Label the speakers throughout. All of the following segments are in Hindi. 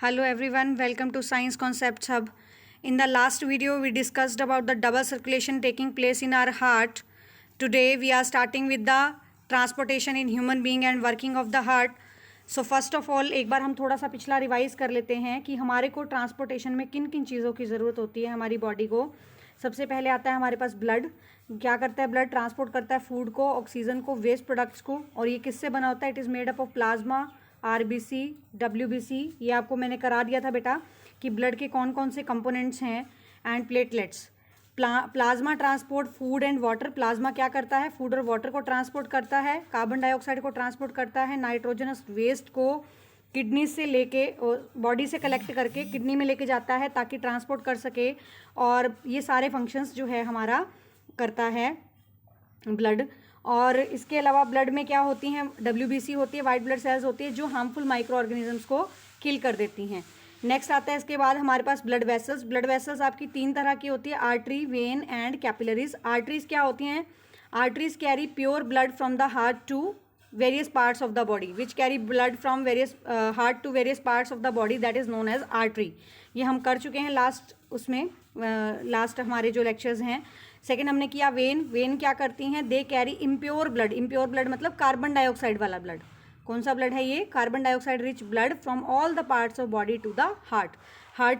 Speaker 1: Hello everyone, welcome to Science Concepts Hub. In the last video, we discussed about the double circulation taking place in our heart. Today, we are starting with the transportation in human being and working of the heart. So first of all, एक बार हम थोड़ा सा पिछला रिवाइज कर लेते हैं कि हमारे को ट्रांसपोर्टेशन में किन किन चीज़ों की ज़रूरत होती है हमारी बॉडी को. सबसे पहले आता है हमारे पास ब्लड. क्या करता है ब्लड? ट्रांसपोर्ट करता है फूड को, ऑक्सीजन को, वेस्ट प्रोडक्ट्स को. और ये किससे बना होता है? It is made up of plasma, RBC, WBC. ये आपको मैंने करा दिया था बेटा कि ब्लड के कौन कौन से कंपोनेंट्स हैं. And platelets. Plasma transport food and water. Plasma क्या करता है? फूड और वाटर को ट्रांसपोर्ट करता है, कार्बन डाइऑक्साइड को ट्रांसपोर्ट करता है, नाइट्रोजनस वेस्ट को किडनी से लेके बॉडी से कलेक्ट करके किडनी में लेके जाता है ताकि ट्रांसपोर्ट कर सके. और ये सारे फंक्शंस जो है हमारा करता है ब्लड. और इसके अलावा ब्लड में क्या होती हैं? डब्ल्यूबीसी होती है, वाइट ब्लड सेल्स होती है जो हार्मफुल माइक्रो ऑर्गेनिजम्स को किल कर देती हैं. नेक्स्ट आता है इसके बाद हमारे पास ब्लड वेसल्स. ब्लड वेसल्स आपकी तीन तरह की होती है, artery, vein and capillaries. Arteries क्या होती हैं? Arteries carry pure blood from the heart to various parts of the body, which carry blood from various heart to various parts of the body, that is known as artery. ये हम कर चुके हैं लास्ट उसमें, लास्ट हमारे जो लेक्चर्स हैं. सेकेंड हमने किया वेन. वेन क्या करती हैं? They carry impure blood. Impure blood मतलब कार्बन डाइऑक्साइड वाला ब्लड. कौन सा ब्लड है ये? Carbon dioxide rich blood from all the parts of body to the heart. Heart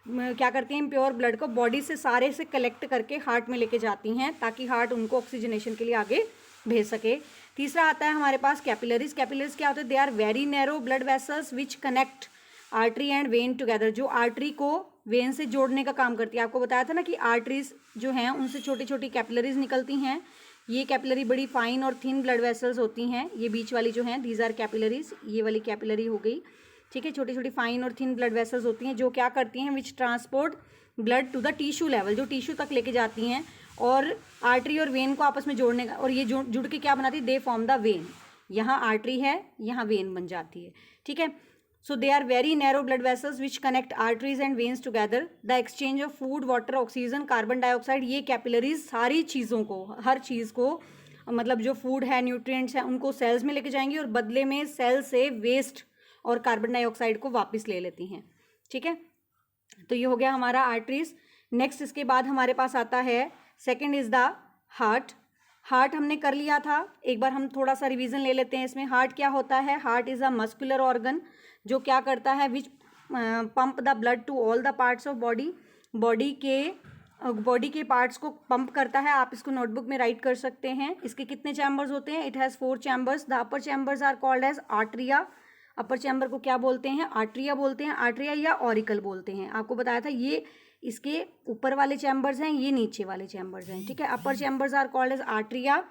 Speaker 1: क्या करती हैं? इम्प्योर ब्लड को बॉडी से सारे से कलेक्ट करके हार्ट में लेके जाती हैं ताकि हार्ट उनको ऑक्सीजनेशन के लिए आगे भेज सके. तीसरा आता है हमारे पास कैपिलरीज. कैपिलरीज क्या होते हैं? They are very narrow blood vessels which connect artery and vein together. जो आर्टरी को वेन से जोड़ने का काम करती है. आपको बताया था ना कि आर्टरीज जो हैं उनसे छोटी छोटी कैपिलरीज निकलती हैं. ये कैपिलरी बड़ी फाइन और थिन ब्लड वेसल्स होती हैं. ये बीच वाली जो हैं दीज आर कैपिलरीज. ये वाली कैपिलरी हो गई, ठीक है. छोटी छोटी फाइन और थिन ब्लड वेसल्स होती हैं जो क्या करती हैं? Which transport blood to the tissue level, जो टिश्यू तक लेके जाती हैं और आर्टरी और वेन को आपस में जोड़ने का. और ये जुड़ के क्या बनाती है? They form the when. यहाँ आर्टरी है, यहाँ वेन बन जाती है, ठीक है. So they are very narrow blood vessels which connect arteries and veins together. The exchange of food, water, oxygen, carbon dioxide, ये capillaries सारी चीज़ों को, हर चीज़ को, मतलब जो फूड है, न्यूट्रिएंट्स हैं, उनको सेल्स में लेके जाएंगी और बदले में सेल से वेस्ट और कार्बन डाइऑक्साइड को वापस ले लेती हैं, ठीक है. तो ये हो गया हमारा आर्टरीज. नेक्स्ट इसके बाद हमारे पास आता है second is the heart. Heart हमने कर लिया था, एक बार हम थोड़ा सा रिवीजन ले लेते हैं इसमें. हार्ट क्या होता है? Heart is a muscular organ जो क्या करता है? Which pump the blood to all the parts of body. Body के पार्ट्स को पंप करता है. आप इसको नोटबुक में राइट कर सकते हैं. इसके कितने चैम्बर्स होते हैं? It has 4 chambers. The upper chambers are called as atria. Upper chamber को क्या बोलते हैं? आर्ट्रिया बोलते हैं. आर्ट्रिया या ऑरिकल बोलते हैं. आपको बताया था ये इसके ऊपर वाले चैम्बर्स हैं, ये नीचे वाले चैम्बर्स हैं, ठीक है. Upper chambers are called as atria.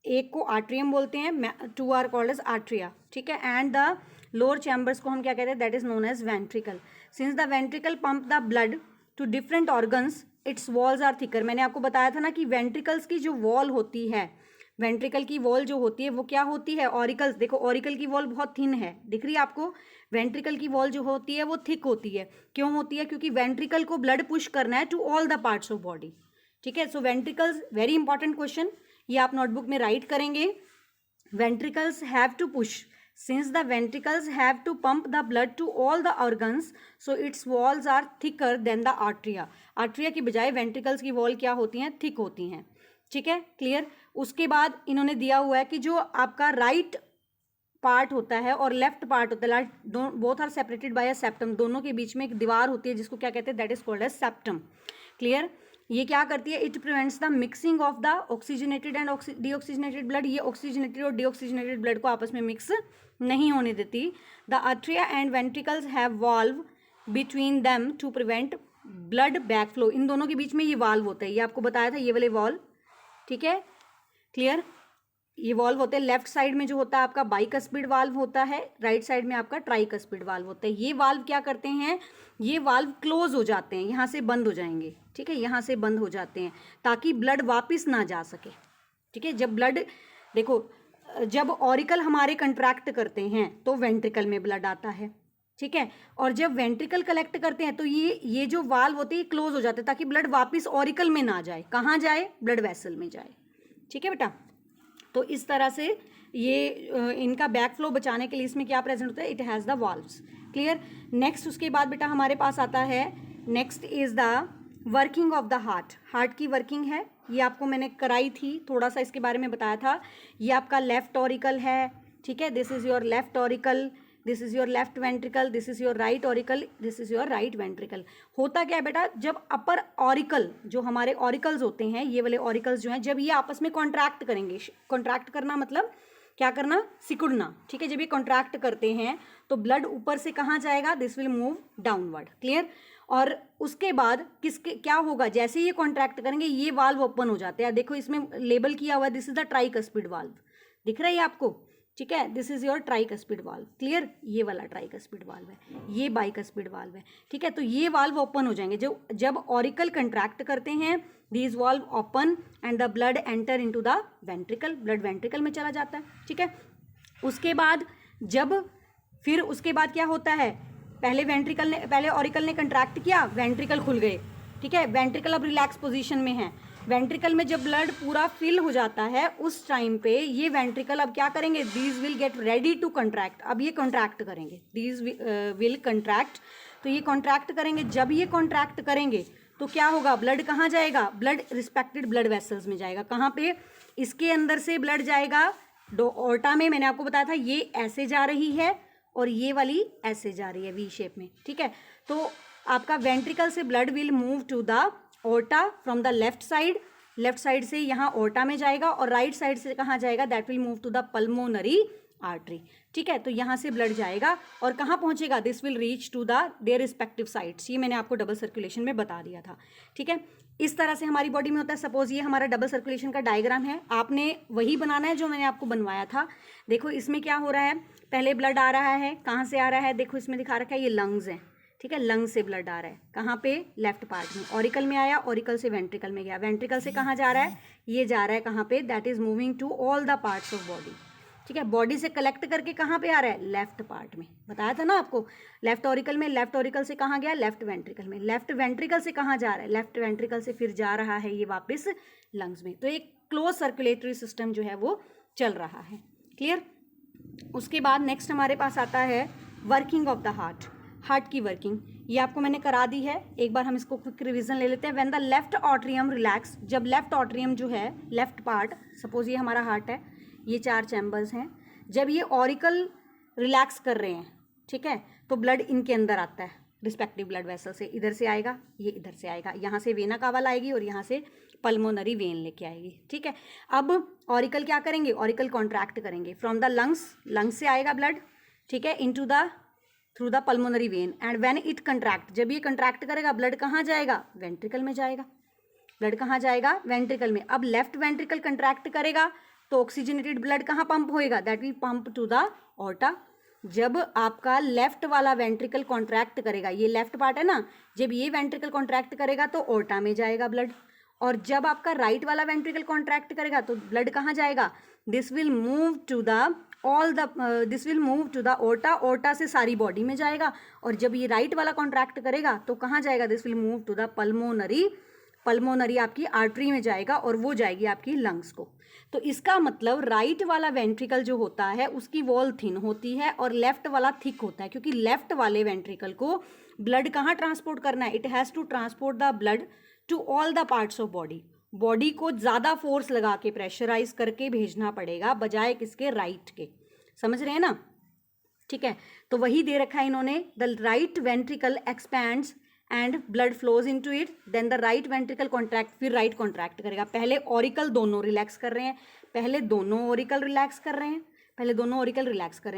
Speaker 1: एक को आर्ट्रियम बोलते हैं, 2 आर कॉल्ड एज आर्ट्रिया, ठीक है. एंड द लोअर चैम्बर्स को हम क्या कहते हैं? That is known as ventricle. Since the ventricle pump the blood to different organs its walls are thicker. मैंने आपको बताया था ना कि वेंट्रिकल्स की जो वॉल होती है, वेंट्रिकल की वॉल जो होती है वो क्या होती है? ऑरिकल्स. देखो ऑरिकल की वॉल बहुत थिन है, दिख रही है आपको. वेंट्रिकल की वॉल जो होती है वो थिक होती है. क्यों होती है? क्योंकि वेंट्रिकल को ब्लड पुश करना है to all the parts of body, ठीक है. So ventricles, very important question, ये आप नोटबुक में राइट करेंगे. Ventricles have to push. Since the ventricles have to pump the blood to all the organs, so its walls are thicker than the arteria. Arteria की बजाय ventricles की wall क्या होती हैं? थिक होती हैं, ठीक है. क्लियर. उसके बाद इन्होंने दिया हुआ है कि जो आपका राइट पार्ट होता है और लेफ्ट पार्ट होता है, both are separated by a septum. दोनों के बीच में एक दीवार होती है जिसको क्या कहते हैं? That is called as septum. Clear. ये क्या करती है? It prevents the mixing of the oxygenated and deoxygenated blood. ये ऑक्सीजनेटेड और डीऑक्सीजनेटेड ब्लड को आपस में मिक्स नहीं होने देती. The atria and ventricles have valve between them to prevent blood back flow. इन दोनों के बीच में ये वाल्व होता है, ये आपको बताया था, ये वाले वाल्व, ठीक है. क्लियर. ये वाल्व होते हैं. लेफ्ट साइड में जो होता है आपका बाइकस्पिड वाल्व होता है, राइट साइड में आपका ट्राइकस्पिड वाल्व होता है. ये वाल्व क्या करते हैं? ये वाल्व क्लोज हो जाते हैं, यहाँ से बंद हो जाएंगे, ठीक है. यहाँ से बंद हो जाते हैं ताकि ब्लड वापस ना जा सके, ठीक है. जब ब्लड, देखो जब ऑरिकल हमारे कंट्रैक्ट करते हैं तो वेंट्रिकल में ब्लड आता है, ठीक है. और जब वेंट्रिकल कलेक्ट करते हैं तो ये जो वाल्व होते हैं क्लोज हो जाते हैं ताकि ब्लड वापस ऑरिकल में ना जाए. कहाँ जाए? ब्लड वेसल में जाए, ठीक है बेटा. तो इस तरह से इनका बैक फ्लो बचाने के लिए इसमें क्या प्रेजेंट होता है, it has the valves. Clear. Next उसके बाद बेटा हमारे पास आता है, next is the working of the heart. Heart की वर्किंग है, ये आपको मैंने कराई थी, थोड़ा सा इसके बारे में बताया था। ये आपका लेफ्ट ऑरिकल है, ठीक है, this is your left auricle, this is your left ventricle, this is your right auricle, this is your right ventricle. होता क्या है बेटा, जब अपर ऑरिकल, जो हमारे ऑरिकल्स होते हैं, ये वाले ऑरिकल्स जो हैं, जब ये आपस में कॉन्ट्रैक्ट करेंगे, कॉन्ट्रैक्ट करना मतलब क्या करना, सिकुड़ना, ठीक है, जब ये कॉन्ट्रैक्ट करते हैं तो ब्लड ऊपर से कहाँ जाएगा, this will move downward. Clear. और उसके बाद किसके क्या होगा, जैसे ये कॉन्ट्रैक्ट करेंगे ये वाल्व ओपन हो जाते हैं। देखो इसमें लेबल किया हुआ है, this is the tricuspid valve, दिख रहा है आपको, ठीक है, this is your tricuspid valve. Clear. ये वाला ट्राइकस्पिड वाल्व है, ये बाइकस्पिड वाल्व है, ठीक है। तो ये वाल्व ओपन हो जाएंगे जब ऑरिकल कंट्रैक्ट करते हैं, these valve open and the blood enter into the ventricle, blood ventricle में चला जाता है, ठीक है। उसके बाद फिर उसके बाद क्या होता है, पहले ऑरिकल ने कंट्रैक्ट किया, वेंट्रिकल खुल गए, ठीक है, वेंट्रिकल अब रिलैक्स पोजीशन में है। वेंट्रिकल में जब ब्लड पूरा फिल हो जाता है उस टाइम पे ये वेंट्रिकल अब क्या करेंगे, these will get ready to contract, अब ये कॉन्ट्रैक्ट करेंगे, दीज विल कंट्रैक्ट, तो ये कॉन्ट्रैक्ट करेंगे। जब ये कॉन्ट्रैक्ट करेंगे तो क्या होगा, ब्लड कहाँ जाएगा, ब्लड रिस्पेक्टेड ब्लड वेसल्स में जाएगा। कहाँ पे, इसके अंदर से ब्लड जाएगा ऑर्टा में, मैंने आपको बताया था ये ऐसे जा रही है और ये वाली ऐसे जा रही है वी शेप में, ठीक है। तो आपका वेंट्रिकल से blood will move to the aorta from the left side से यहाँ ऑर्टा में जाएगा, और राइट साइड से कहाँ जाएगा, that will move to the pulmonary artery, ठीक है। तो यहाँ से ब्लड जाएगा और कहाँ पहुँचेगा, this will reach to the their respective sides, ये मैंने आपको डबल सर्कुलेशन में बता दिया था, ठीक है। इस तरह से हमारी बॉडी में होता है। सपोज ये हमारा डबल सर्कुलेशन का डायग्राम है, आपने वही बनाना है जो मैंने आपको बनवाया था। देखो इसमें क्या हो रहा है, पहले ब्लड आ रहा है, कहाँ से आ रहा है, देखो इसमें दिखा रखा है ये लंग्स हैं, ठीक है, लंग्स से ब्लड आ रहा है, कहाँ पे, लेफ्ट पार्ट में, ऑरिकल में आया, ऑरिकल से वेंट्रिकल में गया, वेंट्रिकल से कहाँ जा रहा है, ये जा रहा है कहाँ पे, that is moving to all the parts of body, ठीक है। बॉडी से कलेक्ट करके कहाँ पे आ रहा है, लेफ्ट पार्ट में, बताया था ना आपको, लेफ्ट ऑरिकल में, लेफ्ट ऑरिकल से कहाँ गया, लेफ्ट वेंट्रिकल में, लेफ्ट वेंट्रिकल से कहाँ जा रहा है, लेफ्ट वेंट्रिकल से फिर जा रहा है ये वापस लंग्स में। तो एक क्लोज सर्कुलेटरी सिस्टम जो है वो चल रहा है। क्लियर। उसके बाद नेक्स्ट हमारे पास आता है वर्किंग ऑफ द हार्ट की वर्किंग, ये आपको मैंने करा दी है, एक बार हम इसको क्विक रिवीजन ले लेते हैं। When the left atrium relax, जब लेफ्ट ऑट्रियम जो है, लेफ्ट पार्ट, सपोज ये हमारा हार्ट है, ये 4 चैम्बर्स हैं, जब ये ऑरिकल रिलैक्स कर रहे हैं, ठीक है, तो ब्लड इनके अंदर आता है रिस्पेक्टिव ब्लड वेसल से, इधर से आएगा, ये इधर से आएगा, यहाँ से वेना कावल आएगी और यहाँ से पल्मोनरी वेन लेके आएगी, ठीक है। अब ऑरिकल क्या करेंगे, ऑरिकल कॉन्ट्रैक्ट करेंगे फ्रॉम द लंग्स से आएगा ब्लड, ठीक है, into the through the pulmonary vein, and when it contract, जब ये कंट्रैक्ट करेगा ब्लड कहाँ जाएगा, वेंट्रिकल में जाएगा, ब्लड कहाँ जाएगा, वेंट्रिकल में। अब लेफ्ट वेंट्रिकल कंट्रैक्ट करेगा तो ऑक्सीजनेटेड ब्लड कहाँ पंप होएगा, that will pump to the aorta. जब आपका लेफ्ट वाला वेंट्रिकल कॉन्ट्रैक्ट करेगा, ये लेफ्ट पार्ट है ना, जब ये वेंट्रिकल कॉन्ट्रैक्ट करेगा तो ऑर्टा में जाएगा ब्लड, और जब आपका राइट वाला वेंट्रिकल कॉन्ट्रैक्ट करेगा तो ब्लड कहाँ जाएगा, this will move to the aorta से सारी बॉडी में जाएगा, और जब ये राइट वाला कॉन्ट्रैक्ट करेगा तो कहाँ जाएगा, this will move to the pulmonary आपकी आर्टरी में जाएगा, और वो जाएगी आपकी लंग्स को। तो इसका मतलब राइट वाला वेंट्रिकल जो होता है उसकी वॉल थिन होती है और लेफ्ट वाला थिक होता है, क्योंकि लेफ्ट वाले वेंट्रिकल को ब्लड कहाँ ट्रांसपोर्ट करना है, it has to transport the blood to all the parts of body को ज़्यादा फोर्स लगा के प्रेशराइज करके भेजना पड़ेगा बजाय किसके, राइट के। समझ रहे हैं ना, ठीक है। तो वही दे रखा है इन्होंने, the right ventricle expands and blood flows into it, then the right ventricle contract, फिर राइट कॉन्ट्रैक्ट करेगा। पहले ऑरिकल दोनों रिलैक्स कर रहे हैं, दोनों ऑरिकल रिलैक्स कर रहे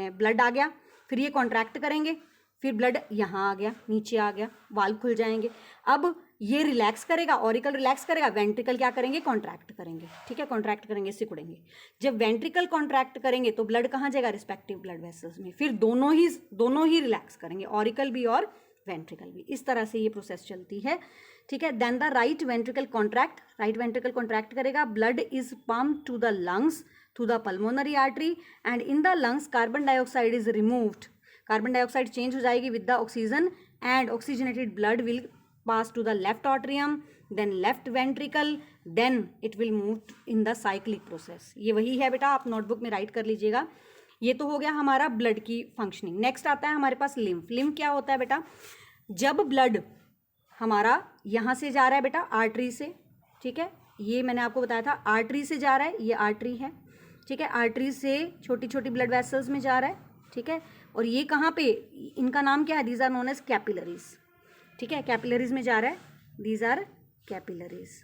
Speaker 1: हैं, ब्लड आ गया, फिर ये कॉन्ट्रैक्ट करेंगे, फिर ब्लड यहाँ आ गया, नीचे आ गया, वाल्व खुल जाएंगे। अब ये रिलैक्स करेगा, ऑरिकल रिलैक्स करेगा, वेंट्रिकल क्या करेंगे, कॉन्ट्रैक्ट करेंगे, ठीक है, कॉन्ट्रैक्ट करेंगे, सिकुड़ेंगे। जब वेंट्रिकल कॉन्ट्रैक्ट करेंगे तो ब्लड कहाँ जाएगा, रिस्पेक्टिव ब्लड वेसल्स में, फिर दोनों ही रिलैक्स करेंगे, ऑरिकल भी और वेंट्रिकल भी। इस तरह से ये प्रोसेस चलती है, ठीक है। Then the right ventricle contract करेगा, blood is pump to the lungs through the pulmonary artery, and in the lungs carbon dioxide is removed, carbon dioxide change हो जाएगी with the oxygen, and oxygenated blood will pass to the left atrium, then left ventricle, then it will move in the cyclic process. ये वही है बेटा, आप नोटबुक में राइट कर लीजिएगा। ये तो हो गया हमारा ब्लड की फंक्शनिंग। नेक्स्ट आता है हमारे पास लिम्फ। लिम्फ क्या होता है बेटा? जब ब्लड हमारा यहाँ से जा रहा है बेटा आर्टरी से, ठीक है, ये मैंने आपको बताया था आर्टरी से जा रहा है, ये आर्टरी है, ठीक है, आर्टरी से छोटी छोटी ब्लड वेसल्स में जा रहा है, ठीक है, और ये कहाँ पे, इनका नाम क्या है? These are known as capillaries, ठीक है, कैपिलरीज में जा रहा है, दीज आर कैपिलरीज,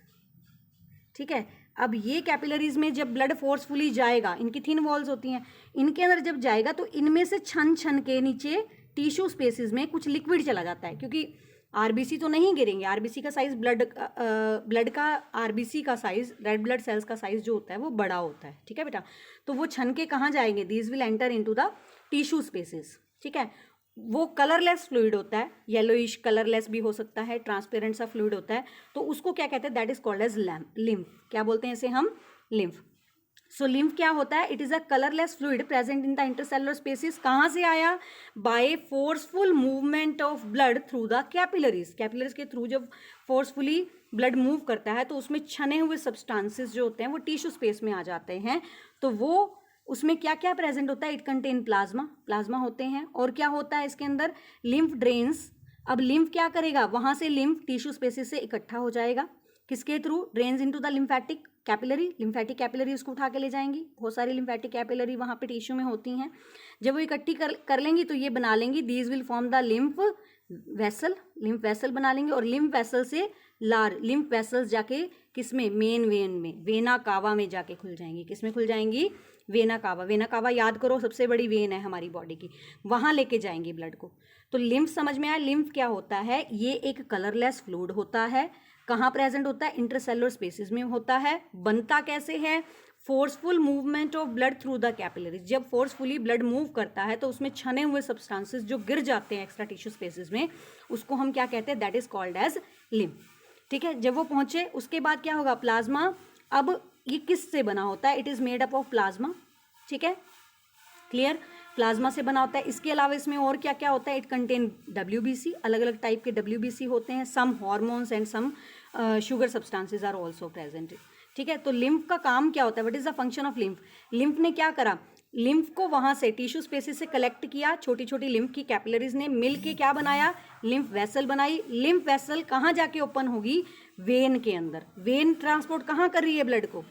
Speaker 1: ठीक है। अब ये कैपिलरीज में जब ब्लड फोर्सफुली जाएगा, इनकी थिन वॉल्स होती हैं, इनके अंदर जब जाएगा तो इनमें से छन छन के नीचे टिश्यू स्पेसिस में कुछ लिक्विड चला जाता है, क्योंकि आरबीसी तो नहीं गिरेंगे। आरबीसी का साइज ब्लड का आरबीसी का साइज, रेड ब्लड सेल्स का साइज जो होता है वो बड़ा होता है, ठीक है बेटा। तो वो छन के कहाँ जाएंगे? These will enter into the tissue spaces, ठीक है। वो कलरलेस फ्लूइड होता है, येलोइश कलरलेस भी हो सकता है, ट्रांसपेरेंट सा फ्लूइड होता है, तो उसको क्या कहते हैं? That is called as lymph. क्या बोलते हैं इसे हम? लिम्फ। सो लिम्फ क्या होता है? It is a colourless fluid present in the intercellular spaces. कहाँ से आया? By forceful movement of blood through the capillaries. Capillaries के थ्रू जब फोर्सफुली ब्लड मूव करता है तो उसमें छने हुए सब्सटेंसेस जो होते हैं वो टिश्यू स्पेस में आ जाते हैं। तो वो उसमें क्या क्या प्रेजेंट होता है? इट कंटेन प्लाज्मा, प्लाज्मा होते हैं। और क्या होता है इसके अंदर? Lymph drains. अब लिम्फ क्या करेगा? वहाँ से लिम्फ टिश्यू स्पेसिस से इकट्ठा हो जाएगा, किसके through? Drains into the lymphatic capillary. Lymphatic capillary उसको उठा के ले जाएंगी। बहुत सारी लिम्फेटिक कैपिलरी वहाँ पे टिश्यू में होती हैं। जब वो इकट्ठी कर लेंगी तो ये बना लेंगी, these will form the lymph vessel. Lymph vessel बना लेंगे और लिम्फ वेसल से लिम्फ वेसल्स जाके किसमें? मेन वेन में, वेना कावा में जाके खुल जाएंगी। किसमें खुल जाएंगी? Vena cava. वेना कावा याद करो सबसे बड़ी वेन है हमारी बॉडी की, वहाँ लेके जाएंगी ब्लड को। तो लिम्फ समझ में आया? लिम्फ क्या होता है? ये एक कलरलेस फ्लूइड होता है। कहाँ प्रेजेंट होता है? इंटरसेलुलर स्पेसिस में होता है। बनता कैसे है? Forceful movement of blood through the capillaries. जब फोर्सफुली ब्लड मूव करता है तो उसमें छने हुए सब्सटेंसेस जो गिर जाते हैं एक्स्ट्रा टिश्यू स्पेसिस में, उसको हम क्या कहते हैं? That is called as lymph, ठीक है। जब वो पहुंचे उसके बाद क्या होगा? प्लाज्मा। अब ये किस से बना होता है? It is made up of plasma, ठीक है, क्लियर। प्लाज्मा से बना होता है। इसके अलावा इसमें और क्या क्या होता है? इट कंटेन WBC, अलग अलग टाइप के WBC होते हैं। Some hormones and some sugar substances are also present, ठीक है। तो लिम्फ का काम क्या होता है? What is the function of lymph? Lymph ने क्या करा? लिम्फ को वहाँ से टिश्यू स्पेसिस से कलेक्ट किया, छोटी छोटी लिम्फ की कैपिलरीज ने मिल के क्या बनाया? लिम्फ वेसल बनाई। लिम्फ वेसल कहाँ जाके ओपन होगी? वेन के अंदर। वेन ट्रांसपोर्ट कहाँ कर रही है ब्लड को?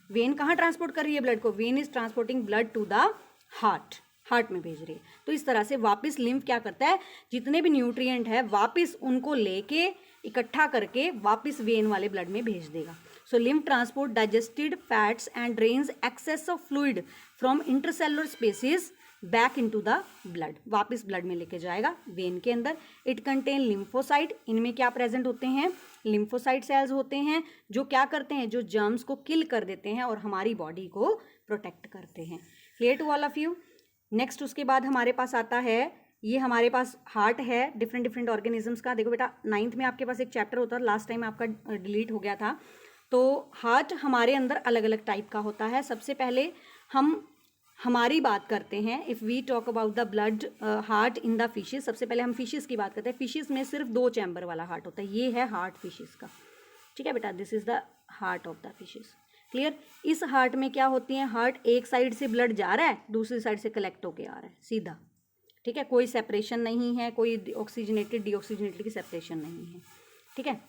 Speaker 1: वेन कहाँ ट्रांसपोर्ट कर रही है ब्लड को? When is transporting blood to the heart, heart में भेज रही है। तो इस तरह से वापस लिम्फ क्या करता है? जितने भी न्यूट्रिएंट है वापस उनको लेके इकट्ठा करके वापस वेन वाले ब्लड में भेज देगा। So lymph transport digested fats and drains excess of fluid from intercellular spaces back into the blood. वापस ब्लड में लेके जाएगा वेन के अंदर। It contain lymphocyte. इनमें क्या प्रेजेंट होते हैं? लिम्फोसाइट सेल्स होते हैं जो क्या करते हैं? जो जर्म्स को किल कर देते हैं और हमारी बॉडी को प्रोटेक्ट करते हैं। Clear to all of you? Next उसके बाद हमारे पास आता है, ये हमारे पास हार्ट है डिफरेंट डिफरेंट ऑर्गेनिजम्स का। देखो बेटा 9th में आपके पास एक चैप्टर होता है, लास्ट टाइम आपका डिलीट हो गया था। तो हार्ट हमारे अंदर अलग अलग टाइप का होता है। सबसे पहले हम हमारी बात करते हैं। If we talk about the blood heart in the fishes, सबसे पहले हम फिशेस की बात करते हैं। फिशेस में सिर्फ 2 चैम्बर वाला हार्ट होता है। ये है हार्ट फिशेस का, ठीक है बेटा, this is the heart of the fishes. Clear? इस हार्ट में क्या होती है? हार्ट एक साइड से ब्लड जा रहा है, दूसरी साइड से कलेक्ट होके आ रहा है सीधा, ठीक है। कोई सेपरेशन नहीं है, कोई ऑक्सीजनेटेड डीऑक्सीजनेटेड की सेपरेशन नहीं है, ठीक है।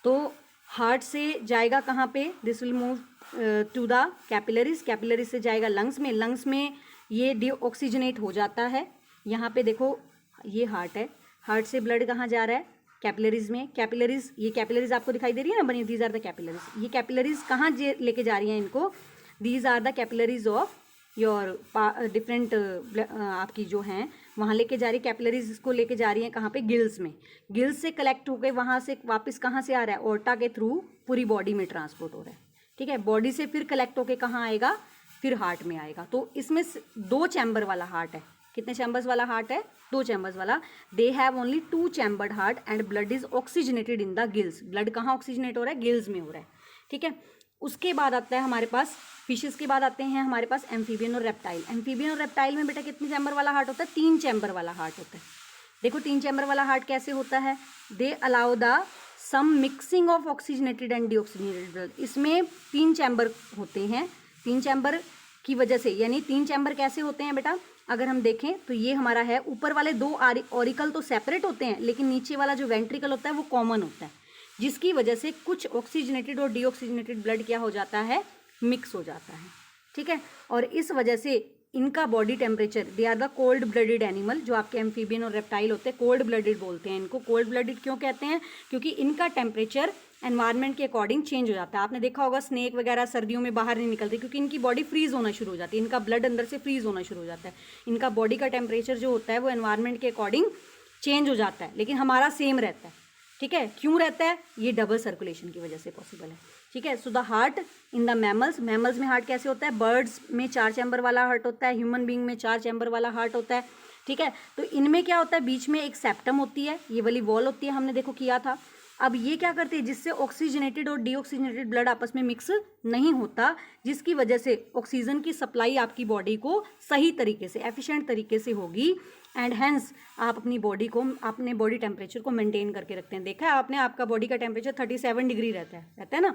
Speaker 1: तो हार्ट से जाएगा कहाँ पे? This will move to the capillaries. Capillaries से जाएगा लंग्स में। लंग्स में ये डीऑक्सीजनेट हो जाता है। यहाँ पे देखो ये हार्ट है, हार्ट से ब्लड कहाँ जा रहा है? कैपिलरीज में। कैपिलरीज, ये कैपिलरीज आपको दिखाई दे रही है ना बनी, दीज आर द कैपिलरीज। ये कैपिलरीज कहाँ लेके जा रही हैं इनको? These are the capillaries of your different आपकी जो हैं वहाँ लेके जा रही कैपिलरीज। इसको लेके जा रही हैं कहाँ पे? गिल्स में। गिल्स से कलेक्ट होकर वहाँ से वापस कहाँ से आ रहा है? ओर्टा के थ्रू पूरी बॉडी में ट्रांसपोर्ट हो रहा है, ठीक है। बॉडी से फिर कलेक्ट होके कहाँ आएगा? फिर हार्ट में आएगा। तो इसमें 2 चैम्बर वाला हार्ट है। कितने चैम्बर्स वाला हार्ट है? 2 चैम्बर्स वाला। They have only 2 chambered heart and blood is oxygenated in the gills. Blood कहाँ ऑक्सीजनेट हो रहा है? गिल्स में हो रहा है, ठीक है। उसके बाद आता है हमारे पास फिशेस के बाद आते हैं हमारे पास एम्फीबियन और रेप्टाइल। एम्फीबियन और रेप्टाइल में बेटा कितने चैम्बर वाला हार्ट होता है? 3 चैम्बर वाला हार्ट होता है। देखो 3 चैम्बर वाला हार्ट कैसे होता है? They allow the some mixing of oxygenated and deoxygenated blood. इसमें 3 चैम्बर होते हैं, 3 चैम्बर की वजह से, यानी 3 चैम्बर कैसे होते हैं बेटा, अगर हम देखें तो ये हमारा है, ऊपर वाले 2 ऑरिकल तो सेपरेट होते हैं, लेकिन नीचे वाला जो वेंट्रिकल होता है वो कॉमन होता है, जिसकी वजह से कुछ ऑक्सीजनेटेड और डीऑक्सीजनेटेड ब्लड क्या हो जाता है, मिक्स हो जाता है, ठीक है। और इस वजह से इनका body temperature, they are the cold blooded animal, जो आपके एम्फीबियन और रेप्टाइल होते हैं कोल्ड ब्लडेड बोलते हैं इनको। कोल्ड ब्लडेड क्यों कहते हैं, क्योंकि इनका टेम्परेचर एनवायरनमेंट के अकॉर्डिंग चेंज हो जाता है। आपने देखा होगा स्नेक वगैरह सर्दियों में बाहर नहीं निकलते, क्योंकि इनकी बॉडी फ्रीज होना शुरू हो जाती है, इनका ब्लड अंदर से फ्रीज होना शुरू हो जाता है, इनका बॉडी का टेम्परेचर जो होता है वो एनवायरनमेंट के अकॉर्डिंग चेंज हो जाता है, लेकिन हमारा सेम रहता है, ठीक है। क्यों रहता है, ये डबल सर्कुलेशन की वजह से पॉसिबल है, ठीक है। So the heart in the mammals, mammals में हार्ट कैसे होता है, बर्ड्स में 4 चैम्बर वाला हार्ट होता है, ह्यूमन बींग में 4 चैम्बर वाला हार्ट होता है, ठीक है। तो इनमें क्या होता है, बीच में एक सेप्टम होती है, ये वाली वॉल होती है, हमने देखो किया था। अब ये क्या करते हैं, जिससे ऑक्सीजनेटेड और डीऑक्सीजनेटेड ब्लड आपस में मिक्स नहीं होता, जिसकी वजह से ऑक्सीजन की सप्लाई आपकी बॉडी को सही तरीके से, एफिशिएंट तरीके से होगी, एंड हेंस आप अपनी बॉडी को, अपने बॉडी टेम्परेचर को मेंटेन करके रखते हैं। देखा है आपने, आपका बॉडी का टेम्परेचर 37 डिग्री रहता है ना,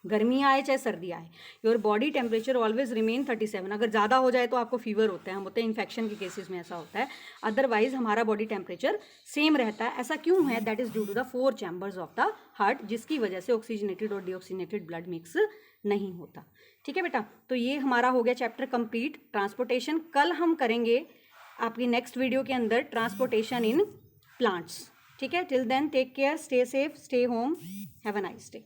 Speaker 1: गर्मी आए चाहे सर्दी आए, your body temperature always remain 37। अगर ज़्यादा हो जाए तो आपको फीवर होता है, हम होते हैं इन्फेक्शन के केसेस में ऐसा होता है, अदरवाइज हमारा बॉडी टेम्परेचर सेम रहता है। ऐसा क्यों है, that is due to the 4 chambers of the heart, जिसकी वजह से ऑक्सीजनेटेड और डीऑक्सीजनेटेड ब्लड मिक्स नहीं होता, ठीक है बेटा। तो ये हमारा हो गया चैप्टर कंप्लीट, ट्रांसपोर्टेशन। कल हम करेंगे आपकी नेक्स्ट वीडियो के अंदर ट्रांसपोर्टेशन इन प्लांट्स, ठीक है। Till then take care, stay safe, stay home, have a nice day.